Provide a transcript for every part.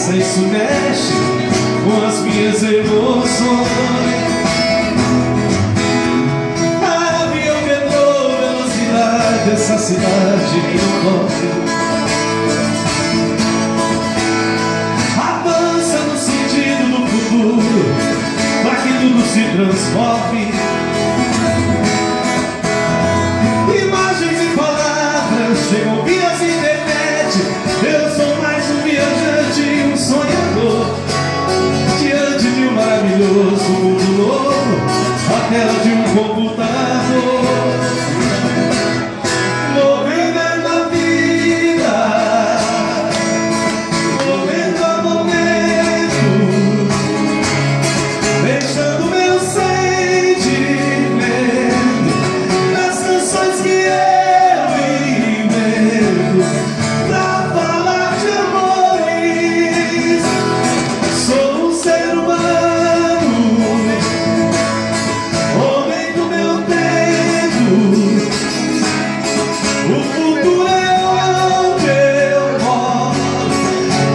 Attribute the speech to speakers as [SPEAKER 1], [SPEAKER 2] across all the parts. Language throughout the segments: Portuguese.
[SPEAKER 1] abraça, isso mexe com as minhas emoções. Avião quebrou velocidade, essa cidade me envolve. Avança no sentido do futuro, pra que tudo se transforme. Imagens e palavras chegam via internet. Eu sou mais um viajante e um sonhador, diante de um maravilhoso mundo novo, a tela de um computador. Vou vivendo a vida, momento a momento, deixando meu sentimento nas canções que eu invento pra falar de amores. Sou um ser humano, homem do meu tempo. O futuro é onde eu moro,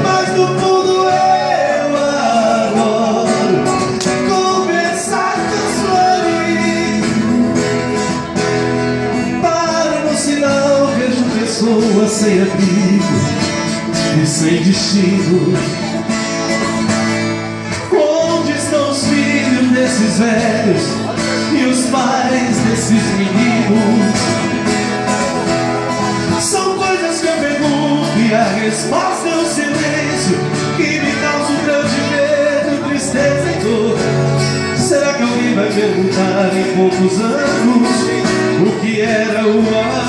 [SPEAKER 1] mas no fundo eu adoro conversar com as flores. Para no sinal, vejo pessoas sem abrigo e sem destino. Onde estão os filhos desses velhos e os pais desses meninos? São coisas que eu pergunto e a resposta é o silêncio, que me causa um grande medo, tristeza e dor. Será que alguém vai perguntar em poucos anos o que era o amor?